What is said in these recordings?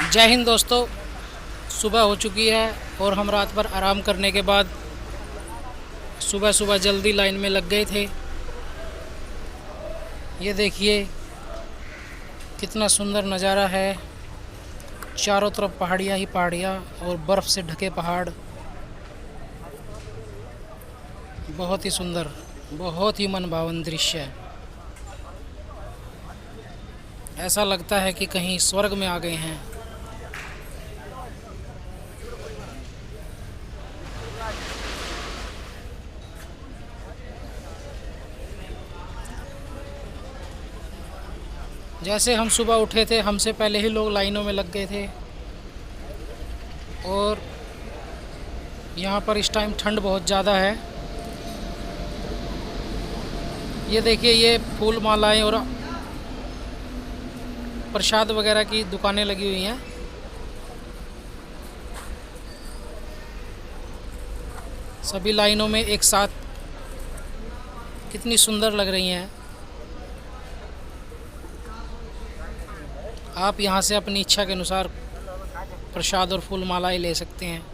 जय हिंद दोस्तों। सुबह हो चुकी है और हम रात भर आराम करने के बाद सुबह सुबह जल्दी लाइन में लग गए थे। ये देखिए कितना सुंदर नज़ारा है, चारों तरफ पहाड़ियाँ ही पहाड़ियाँ और बर्फ़ से ढके पहाड़। बहुत ही सुंदर, बहुत ही मनभावन दृश्य है। ऐसा लगता है कि कहीं स्वर्ग में आ गए हैं। जैसे हम सुबह उठे थे, हमसे पहले ही लोग लाइनों में लग गए थे। और यहाँ पर इस टाइम ठंड बहुत ज़्यादा है। ये देखिए, ये फूल मालाएं और प्रसाद वगैरह की दुकानें लगी हुई हैं। सभी लाइनों में एक साथ, कितनी सुंदर लग रही हैं। आप यहाँ से अपनी इच्छा के अनुसार प्रसाद और फूल मालाएं ले सकते हैं।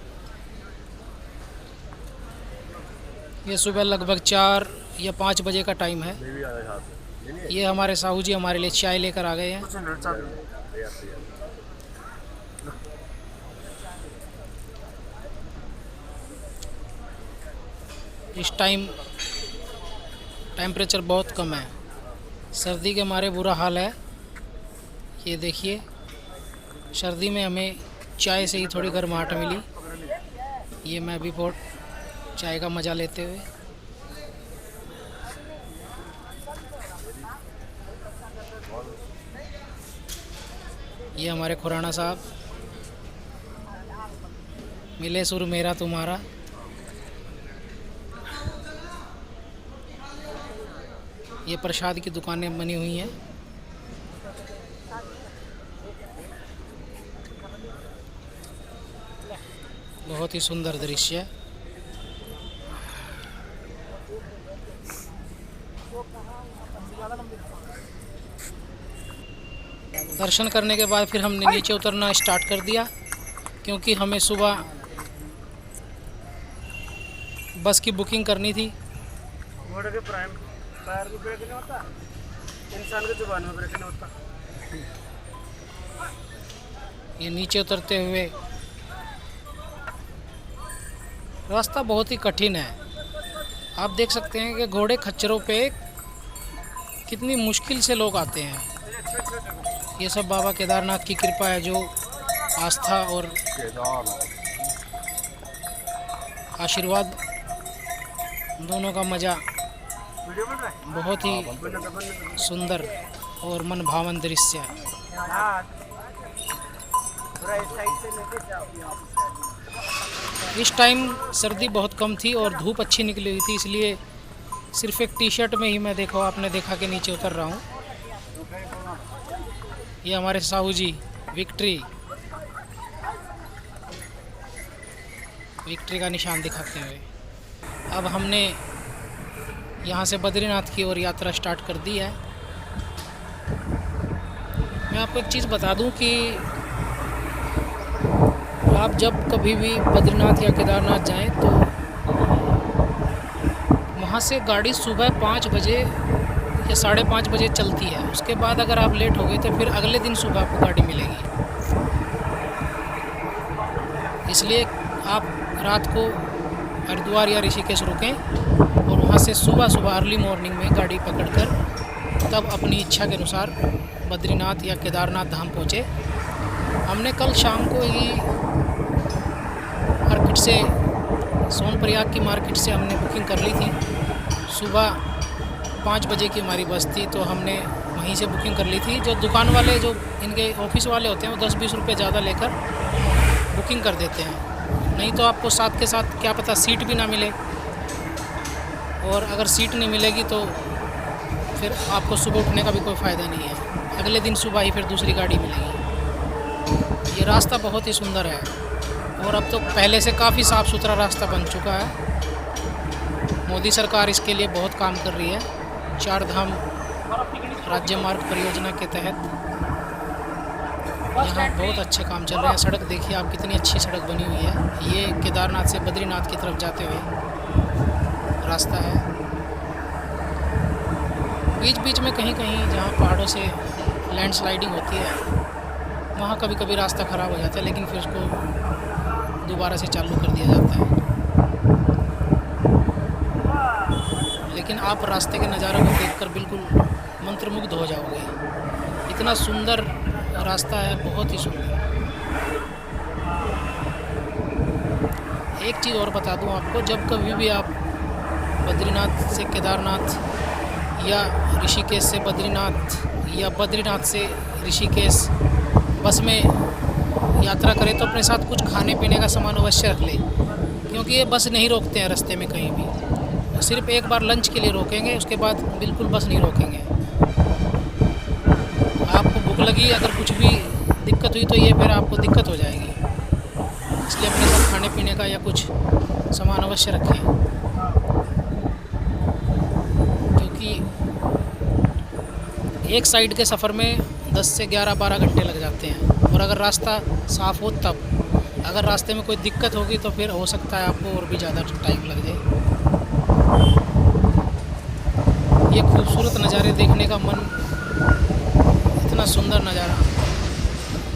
ये सुबह लगभग 4 या 5 बजे का टाइम है। ये हमारे साहू जी हमारे लिए चाय लेकर आ गए हैं। इस टाइम टेम्परेचर बहुत कम है, सर्दी के मारे बुरा हाल है। ये देखिए, सर्दी में हमें चाय से ही थोड़ी गर्माहट मिली। ये मैं भी बहुत चाय का मज़ा लेते हुए। ये हमारे खुराना साहब, मिले सुर मेरा तुम्हारा। ये प्रसाद की दुकानें बनी हुई हैं। बहुत ही सुंदर दृश्य है। दर्शन करने के बाद फिर हमने नीचे उतरना स्टार्ट कर दिया, क्योंकि हमें सुबह बस की बुकिंग करनी थी। घोड़े के प्राइम टायर में ब्रेक नहीं होता, इंसान के जुबान में ब्रेक नहीं होता। ये नीचे उतरते हुए रास्ता बहुत ही कठिन है। आप देख सकते हैं कि घोड़े खच्चरों पे कितनी मुश्किल से लोग आते हैं। ये सब बाबा केदारनाथ की कृपा है, जो आस्था और आशीर्वाद दोनों का मज़ा। बहुत ही सुंदर और मन भावन दृश्य है। इस टाइम सर्दी बहुत कम थी और धूप अच्छी निकली हुई थी, इसलिए सिर्फ एक टी-शर्ट में ही मैं आपने देखा कि नीचे उतर रहा हूँ। ये हमारे साहू जी विक्ट्री का निशान दिखाते हुए। अब हमने यहाँ से बद्रीनाथ की ओर यात्रा स्टार्ट कर दी है। मैं आपको एक चीज़ बता दूं कि आप जब कभी भी बद्रीनाथ या केदारनाथ जाएं तो वहाँ से गाड़ी सुबह 5 बजे या 5:30 बजे चलती है। उसके बाद अगर आप लेट हो गए तो फिर अगले दिन सुबह आपको गाड़ी मिलेगी। इसलिए आप रात को हरिद्वार या ऋषिकेश रुकें और वहाँ से सुबह सुबह अर्ली मॉर्निंग में गाड़ी पकड़कर तब अपनी इच्छा के अनुसार बद्रीनाथ या केदारनाथ धाम पहुँचे। हमने कल शाम को ही मार्केट से, सोनप्रयाग की मार्केट से हमने बुकिंग कर ली थी। सुबह 5 बजे की हमारी बस थी, तो हमने वहीं से बुकिंग कर ली थी। जो दुकान वाले, जो इनके ऑफिस वाले होते हैं, वो 10-20 रुपये ज़्यादा लेकर बुकिंग कर देते हैं। नहीं तो आपको साथ के साथ क्या पता सीट भी ना मिले, और अगर सीट नहीं मिलेगी तो फिर आपको सुबह उठने का भी कोई फ़ायदा नहीं है। अगले दिन सुबह ही फिर दूसरी गाड़ी मिलेगी। ये रास्ता बहुत ही सुंदर है और अब तो पहले से काफ़ी साफ़ सुथरा रास्ता बन चुका है। मोदी सरकार इसके लिए बहुत काम कर रही है। 4 धाम राज्य मार्ग परियोजना के तहत यहाँ बहुत अच्छे काम चल रहे हैं। सड़क देखिए आप, कितनी अच्छी सड़क बनी हुई है। ये केदारनाथ से बद्रीनाथ की तरफ जाते हुए रास्ता है। बीच बीच में कहीं कहीं जहाँ पहाड़ों से लैंडस्लाइडिंग होती है वहाँ कभी कभी रास्ता ख़राब हो जाता है, लेकिन फिर उसको दोबारा से चालू कर दिया जाता है। लेकिन आप रास्ते के नज़ारों को देखकर बिल्कुल मंत्रमुग्ध हो जाओगे। इतना सुंदर रास्ता है, बहुत ही सुंदर। एक चीज़ और बता दूं आपको, जब कभी भी आप बद्रीनाथ से केदारनाथ या ऋषिकेश से बद्रीनाथ या बद्रीनाथ से ऋषिकेश बस में यात्रा करें तो अपने साथ कुछ खाने पीने का सामान अवश्य रख लें, क्योंकि ये बस नहीं रोकते हैं रास्ते में कहीं भी। सिर्फ एक बार लंच के लिए रोकेंगे, उसके बाद बिल्कुल बस नहीं रोकेंगे। आपको भूख लगी, अगर कुछ भी दिक्कत हुई तो ये फिर आपको दिक्कत हो जाएगी। इसलिए अपने साथ खाने पीने का या कुछ सामान अवश्य रखें, क्योंकि एक साइड के सफ़र में 10 से 11-12 घंटे लग जाते हैं। और अगर रास्ता साफ़ हो तब, अगर रास्ते में कोई दिक्कत होगी तो फिर हो सकता है आपको और भी ज़्यादा टाइम लग जाए। ये खूबसूरत नज़ारे देखने का मन, इतना सुंदर नज़ारा,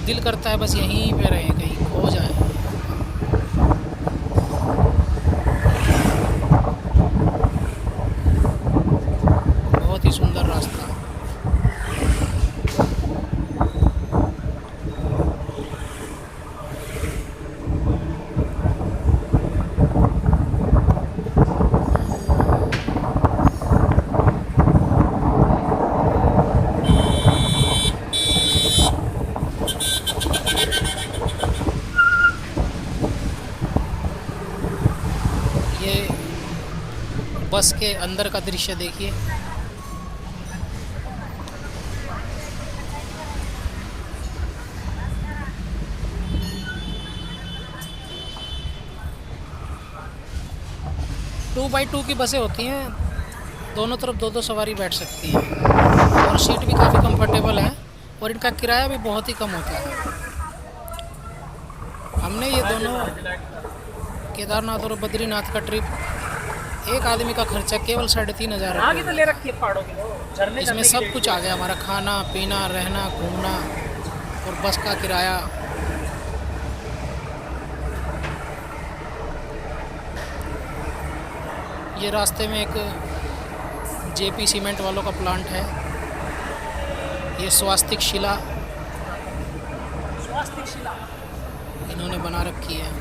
दिल करता है बस यहीं पे रहें, कहीं खो जाए। बहुत ही सुंदर रास्ता। ये बस के अंदर का दृश्य देखिए। टू बाई टू की बसें होती हैं, दोनों तरफ 2-2 सवारी बैठ सकती हैं और सीट भी काफ़ी कंफर्टेबल है और इनका किराया भी बहुत ही कम होता है। हमने ये दोनों केदारनाथ और बद्रीनाथ का ट्रिप एक आदमी का खर्चा केवल 3,500 आगे तो ले रखी है पहाड़ों की, झरने इसमें सब कुछ आ गया, हमारा खाना पीना, रहना, घूमना और बस का किराया। ये रास्ते में एक जेपी सीमेंट वालों का प्लांट है। ये स्वास्तिक शिला इन्होंने बना रखी है।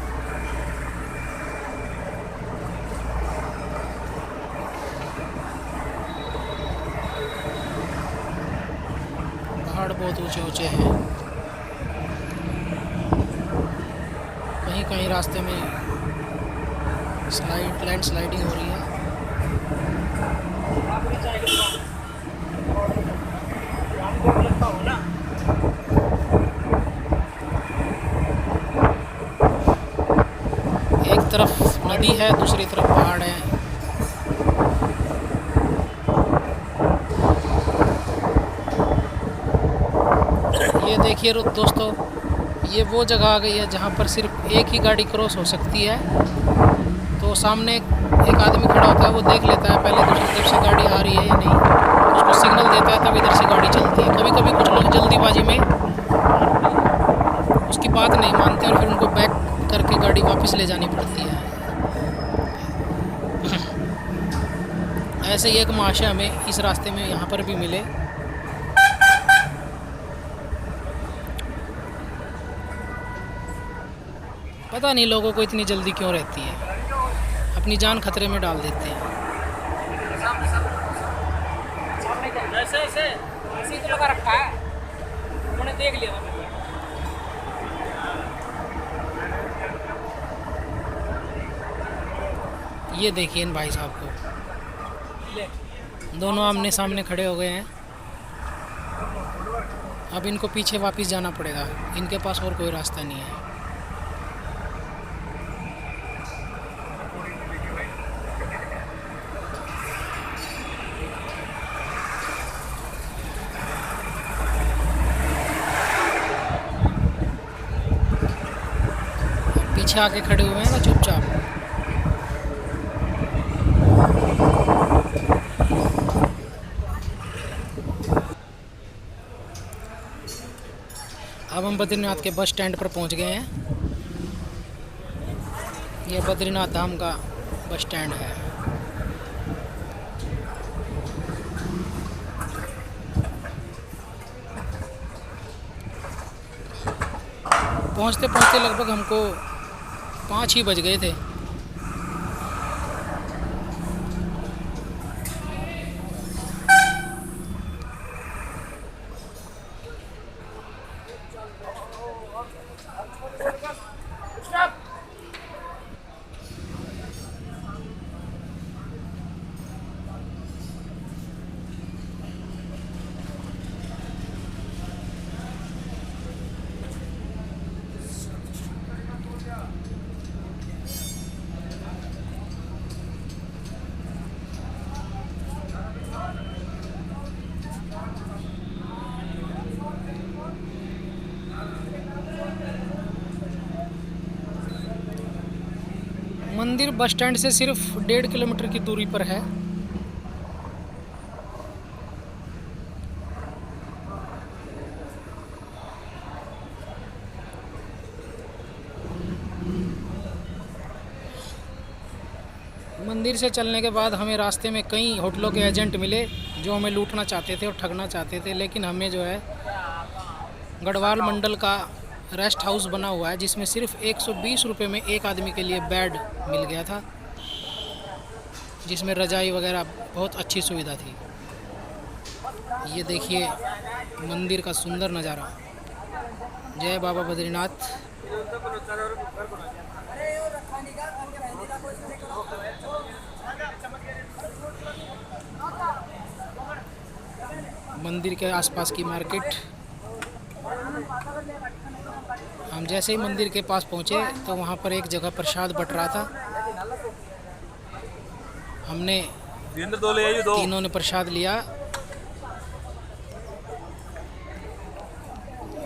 पहाड़ बहुत ऊंचे ऊंचे हैं, कहीं कहीं रास्ते में लैंड स्लाइडिंग हो रही है। एक तरफ नदी है, दूसरी तरफ पहाड़ है। ये देखिए दोस्तों, ये वो जगह आ गई है जहाँ पर सिर्फ एक ही गाड़ी क्रॉस हो सकती है। तो सामने एक आदमी खड़ा होता है, वो देख लेता है पहले दूसरी तरफ से गाड़ी आ रही है या नहीं, तो उसको सिग्नल देता है, तब इधर से गाड़ी चलती है। कभी कभी कुछ लोग जल्दीबाजी में उसकी बात नहीं मानते और फिर उनको बैक करके गाड़ी वापस ले जानी पड़ती है। ऐसे ही एक महाशय हमें इस रास्ते में यहाँ पर भी मिले। पता नहीं लोगों को इतनी जल्दी क्यों रहती है, अपनी जान खतरे में डाल देते हैं। ऐसे लगा रखा है, उन्होंने देख लिया। ये देखिए इन भाई साहब को, दोनों आमने सामने खड़े हो गए हैं। अब इनको पीछे वापस जाना पड़ेगा, इनके पास और कोई रास्ता नहीं है। पीछे आके खड़े हुए हैं ना चुपचाप। अब हम बद्रीनाथ के बस स्टैंड पर पहुंच गए हैं। यह बद्रीनाथ धाम का बस स्टैंड है। पहुंचते पहुंचते लगभग हमको 5 ही बज गए थे। मंदिर बस स्टैंड से सिर्फ 1.5 किलोमीटर की दूरी पर है। मंदिर से चलने के बाद हमें रास्ते में कई होटलों के एजेंट मिले जो हमें लूटना चाहते थे और ठगना चाहते थे, लेकिन हमें जो है गढ़वाल मंडल का रेस्ट हाउस बना हुआ है जिसमें सिर्फ 120 रुपये में एक आदमी के लिए बेड मिल गया था, जिसमें रजाई वगैरह बहुत अच्छी सुविधा थी। ये देखिए मंदिर का सुंदर नज़ारा। जय बाबा बद्रीनाथ। मंदिर के आसपास की मार्केट। हम जैसे ही मंदिर के पास पहुँचे तो वहाँ पर एक जगह प्रसाद बट रहा था। हमने तीनों ने प्रसाद लिया।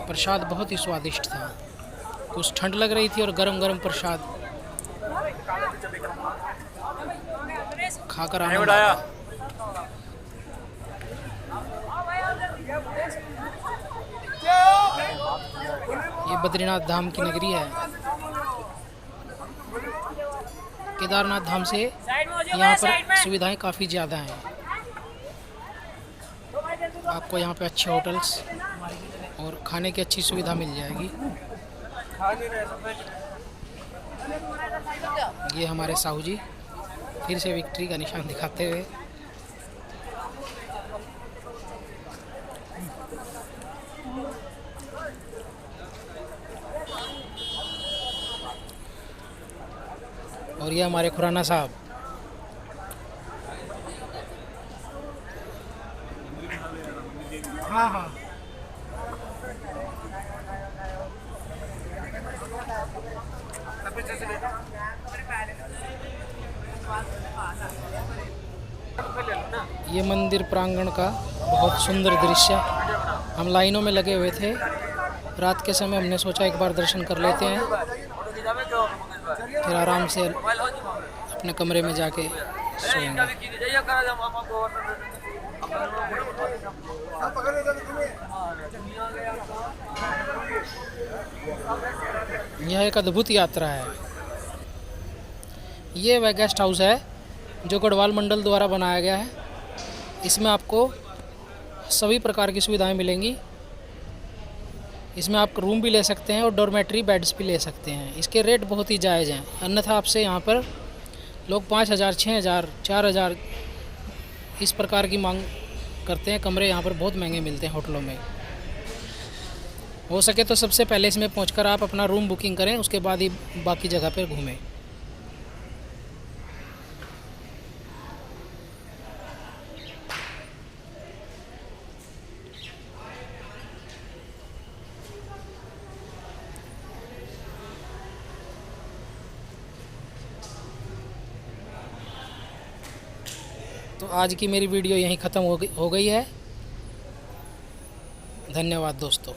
प्रसाद बहुत ही स्वादिष्ट था। कुछ ठंड लग रही थी और गरम गरम प्रसाद खाकर आनंद आया। ये बद्रीनाथ धाम की नगरी है। केदारनाथ धाम से यहाँ पर सुविधाएं काफ़ी ज़्यादा हैं। आपको यहाँ पे अच्छे होटल्स और खाने की अच्छी सुविधा मिल जाएगी। ये हमारे साहू जी फिर से विक्ट्री का निशान दिखाते हुए। और ये हमारे खुराना साहब। हाँ हाँ ये मंदिर प्रांगण का बहुत सुंदर दृश्य। हम लाइनों में लगे हुए थे। रात के समय हमने सोचा एक बार दर्शन कर लेते हैं, फिर आराम से अपने कमरे में जाके सोएंगे। यह एक अद्भुत यात्रा है। ये वह गेस्ट हाउस है जो गढ़वाल मंडल द्वारा बनाया गया है। इसमें आपको सभी प्रकार की सुविधाएं मिलेंगी। इसमें आप रूम भी ले सकते हैं और डॉर्मेट्री बेड्स भी ले सकते हैं। इसके रेट बहुत ही जायज़ हैं, अन्यथा आपसे यहाँ पर लोग 5,000, 6,000, 4,000 इस प्रकार की मांग करते हैं। कमरे यहाँ पर बहुत महंगे मिलते हैं होटलों में। हो सके तो सबसे पहले इसमें पहुँचकर आप अपना रूम बुकिंग करें, उसके बाद ही बाकी जगह पर घूमें। तो आज की मेरी वीडियो यहीं ख़त्म हो गई है। धन्यवाद दोस्तों।